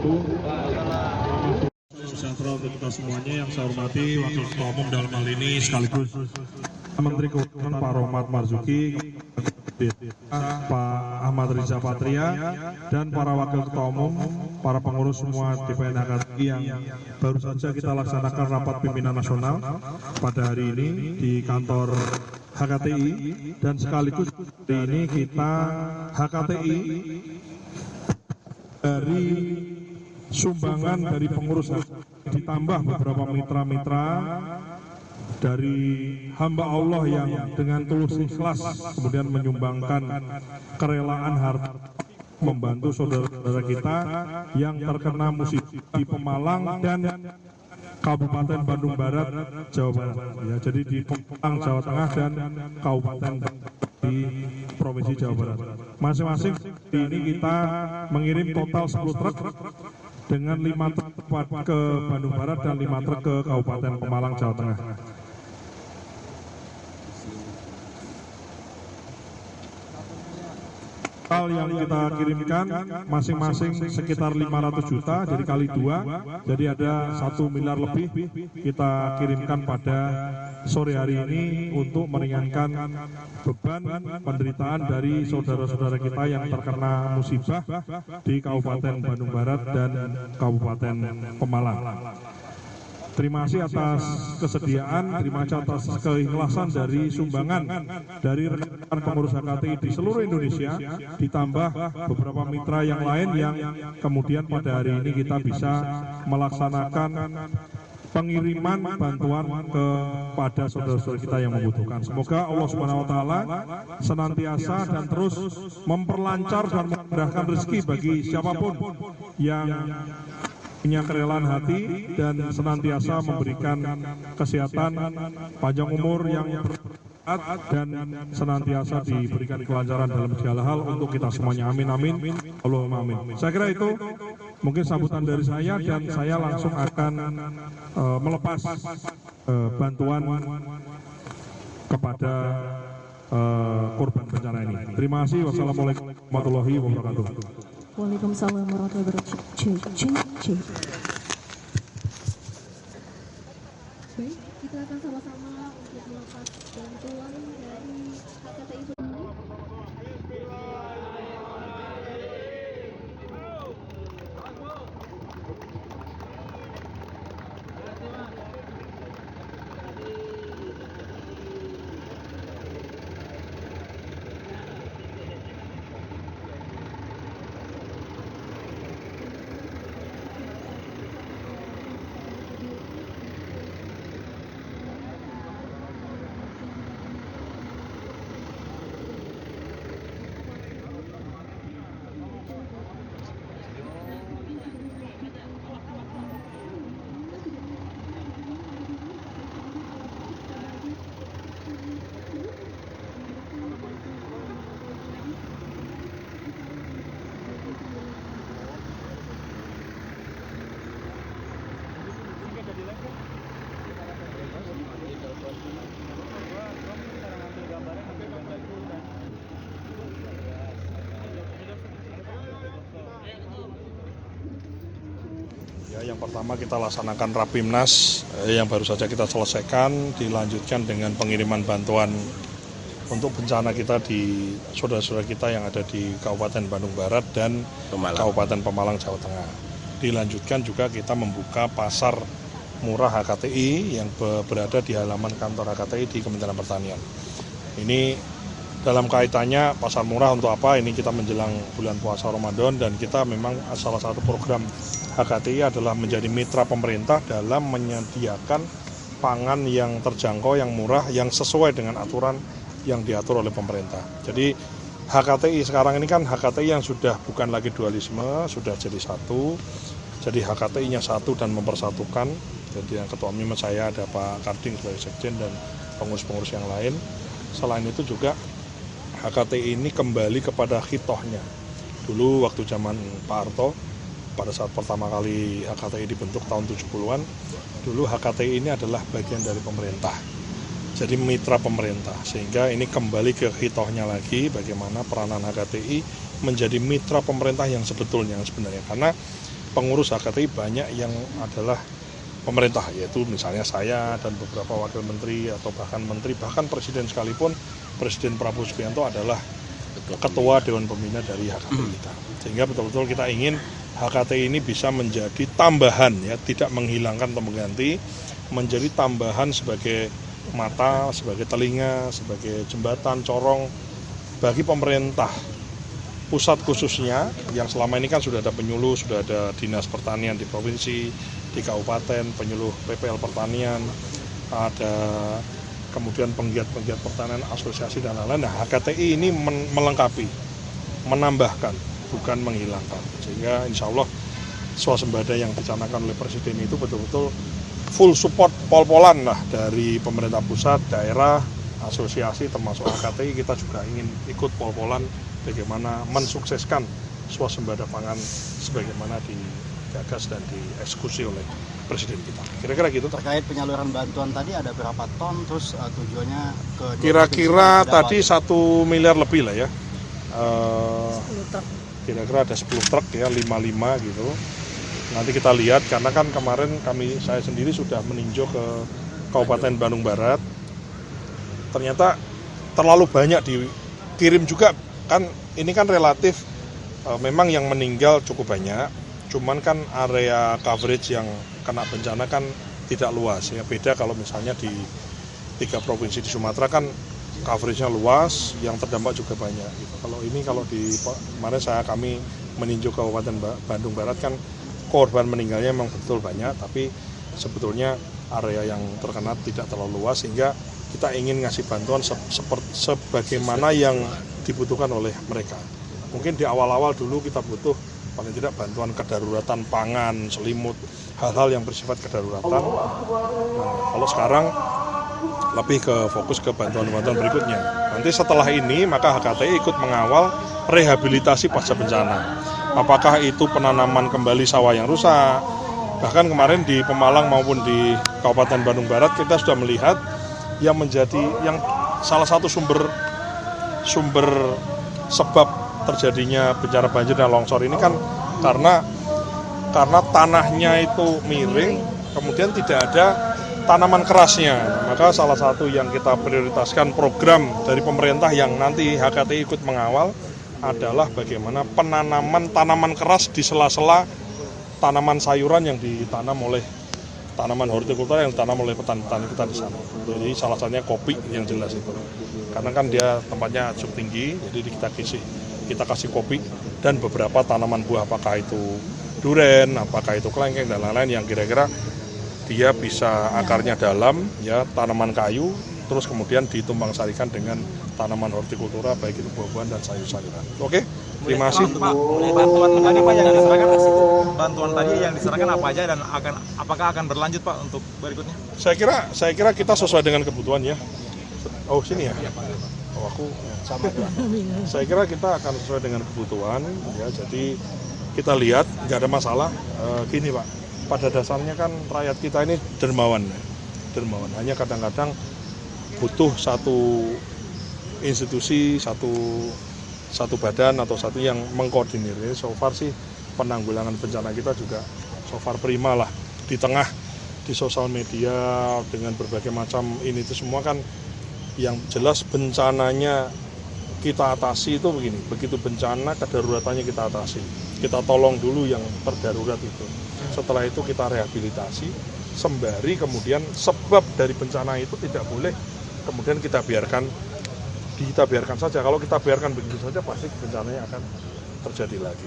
wabarakatuh. Sejahtera untuk kita semuanya yang saya hormati Wakil Ketua Umum dalam hal ini sekaligus Menteri Keuangan Pak Rohmat Marzuki, Pak Ahmad Riza Patria, dan para Wakil Ketua Umum, para pengurus semua DPN HKTI yang baru saja kita laksanakan rapat pimpinan nasional pada hari ini di kantor HKTI, dan sekaligus hari ini kita HKTI dari sumbangan dari pengurus ditambah beberapa mitra-mitra dari hamba Allah yang dengan tulus ikhlas kemudian menyumbangkan kerelaan harta membantu saudara-saudara kita yang terkena musibah di Pemalang dan Kabupaten Bandung Barat, Jawa Barat. Ya, jadi di Pemalang, Jawa Tengah dan Kabupaten di Provinsi Jawa Barat. Masing-masing ini kita mengirim total 10 truk dengan 5 truk ke Bandung Barat dan 5 truk ke Kabupaten Pemalang, Jawa Tengah. Total yang kita kirimkan masing-masing sekitar 500 juta, jadi kali 2, jadi ada 1 miliar lebih kita kirimkan pada sore hari ini untuk meringankan beban penderitaan dari saudara-saudara kita yang terkena musibah di Kabupaten Bandung Barat dan Kabupaten Pemalang. Terima kasih atas kesediaan, terima kasih atas keikhlasan dari sumbangan dari rekan pengurus HKTI di seluruh Indonesia, ditambah beberapa mitra yang lain yang kemudian pada hari ini kita bisa melaksanakan pengiriman bantuan kepada saudara-saudara kita yang membutuhkan. Semoga Allah Subhanahu wa taala senantiasa dan terus memperlancar dan memudahkan rezeki bagi siapapun yang punya kerelaan hati dan senantiasa memberikan kesehatan, panjang umur yang bermanfaat dan senantiasa diberikan kelancaran dalam segala hal untuk kita semuanya. Amin amin. Allahumma amin. Saya kira itu mungkin sambutan dari saya, dan saya langsung akan melepas bantuan kepada korban bencana ini. Terima kasih. Wassalamualaikum warahmatullahi wabarakatuh. Waalaikumsalam warahmatullahi wabarakatuh. Baik, kita akan sama-sama untuk melepas bantuan dari HKTI sendiri. Yang pertama kita laksanakan Rapimnas yang baru saja kita selesaikan, dilanjutkan dengan pengiriman bantuan untuk bencana kita di saudara-saudara kita yang ada di Kabupaten Bandung Barat dan Kabupaten Pemalang, Jawa Tengah. Dilanjutkan juga kita membuka pasar murah HKTI yang berada di halaman kantor HKTI di Kementerian Pertanian. Ini dalam kaitannya pasar murah untuk apa? Ini kita menjelang bulan puasa Ramadan, dan kita memang salah satu program HKTI adalah menjadi mitra pemerintah dalam menyediakan pangan yang terjangkau, yang murah, yang sesuai dengan aturan yang diatur oleh pemerintah. Jadi HKTI sekarang ini kan HKTI yang sudah bukan lagi dualisme, sudah jadi satu. Jadi HKTI-nya satu dan mempersatukan. Jadi yang ketua umum saya ada Pak Karding sebagai sekjen dan pengurus-pengurus yang lain. Selain itu juga HKTI ini kembali kepada khitohnya. Dulu waktu zaman Pak Harto, pada saat pertama kali HKTI dibentuk tahun 70-an, dulu HKTI ini adalah bagian dari pemerintah. Jadi mitra pemerintah, sehingga ini kembali ke khitohnya lagi, bagaimana peranan HKTI menjadi mitra pemerintah yang sebetulnya sebenarnya. Karena pengurus HKTI banyak yang adalah pemerintah, yaitu misalnya saya dan beberapa wakil menteri atau bahkan menteri, bahkan presiden sekalipun, Presiden Prabowo Subianto adalah ketua Dewan Pembina dari HKTI kita. Sehingga betul-betul kita ingin HKTI ini bisa menjadi tambahan, ya, tidak menghilangkan atau mengganti, menjadi tambahan sebagai mata, sebagai telinga, sebagai jembatan, corong bagi pemerintah pusat khususnya, yang selama ini kan sudah ada penyuluh, sudah ada dinas pertanian di provinsi, di kabupaten, penyuluh PPL pertanian, ada kemudian penggiat-penggiat pertanian, asosiasi dan lain-lain. Nah, HKTI ini melengkapi, menambahkan, bukan menghilangkan. Sehingga insya Allah swasembada yang dicanangkan oleh Presiden itu betul-betul full support pol-polan lah dari pemerintah pusat, daerah, asosiasi termasuk HKTI. Kita juga ingin ikut pol-polan bagaimana mensukseskan swasembada pangan sebagaimana digagas dan dieksekusi oleh Presiden kita. Kira-kira gitu. Terkait penyaluran bantuan tadi ada berapa ton, terus tujuannya ke... Kira-kira tadi 1 miliar lebih lah ya. Kira-kira ada 10 truk ya, 55 gitu. Nanti kita lihat, karena kan kemarin saya sendiri sudah meninjau ke Kabupaten Bandung Barat. Ternyata terlalu banyak dikirim juga, kan ini kan relatif memang yang meninggal cukup banyak, cuman kan area coverage yang kena bencana kan tidak luas ya. Beda kalau misalnya di 3 provinsi di Sumatera kan coveragenya luas, yang terdampak juga banyak gitu. Kalau di kemarin kami meninjau Kabupaten Bandung Barat kan korban meninggalnya memang betul banyak, tapi sebetulnya area yang terkena tidak terlalu luas, sehingga kita ingin ngasih bantuan sebagaimana yang dibutuhkan oleh mereka. Mungkin di awal-awal dulu kita butuh paling tidak bantuan kedaruratan pangan, selimut, hal-hal yang bersifat kedaruratan. Nah, kalau sekarang lebih ke fokus ke bantuan-bantuan berikutnya. Nanti setelah ini maka HKTI ikut mengawal rehabilitasi pasca bencana. Apakah itu penanaman kembali sawah yang rusak. Bahkan kemarin di Pemalang maupun di Kabupaten Bandung Barat kita sudah melihat yang salah satu sumber sebab terjadinya bencana banjir dan longsor ini kan karena tanahnya itu miring, kemudian tidak ada tanaman kerasnya. Maka salah satu yang kita prioritaskan program dari pemerintah yang nanti HKTI ikut mengawal adalah bagaimana penanaman tanaman keras di sela-sela tanaman sayuran yang ditanam oleh tanaman hortikultura yang ditanam oleh petani-petani kita di sana. Jadi salah satunya kopi yang jelas itu. Karena kan dia tempatnya cukup tinggi, jadi kita kasih kopi dan beberapa tanaman buah, apakah itu duren, apakah itu kelengkeng dan lain-lain yang kira-kira dia bisa akarnya dalam, ya, tanaman kayu, terus kemudian ditumbang sarikan dengan tanaman hortikultura baik itu buah-buahan dan sayur-sayuran. Oke, terima kasih. Pak, bantuan tadi Pak yang diserahkan, bantuan tadi yang diserahkan apa aja dan apakah akan berlanjut Pak untuk berikutnya? Saya kira kita sesuai dengan kebutuhan ya. Oh, sini ya. Oh, aku sama. Saya kira kita akan sesuai dengan kebutuhan ya. Jadi kita lihat nggak ada masalah. Gini Pak, pada dasarnya kan rakyat kita ini dermawan. Hanya kadang-kadang butuh satu institusi, satu badan atau satu yang mengkoordinir. So far sih penanggulangan bencana kita juga so far prima lah. Di tengah di sosial media dengan berbagai macam ini itu semua kan yang jelas bencananya kita atasi itu begini. Begitu bencana kedaruratannya kita atasi. Kita tolong dulu yang terdarurat itu. Setelah itu kita rehabilitasi sembari kemudian sebab dari bencana itu tidak boleh kemudian kita biarkan saja. Kalau kita biarkan begitu saja pasti bencananya akan terjadi lagi.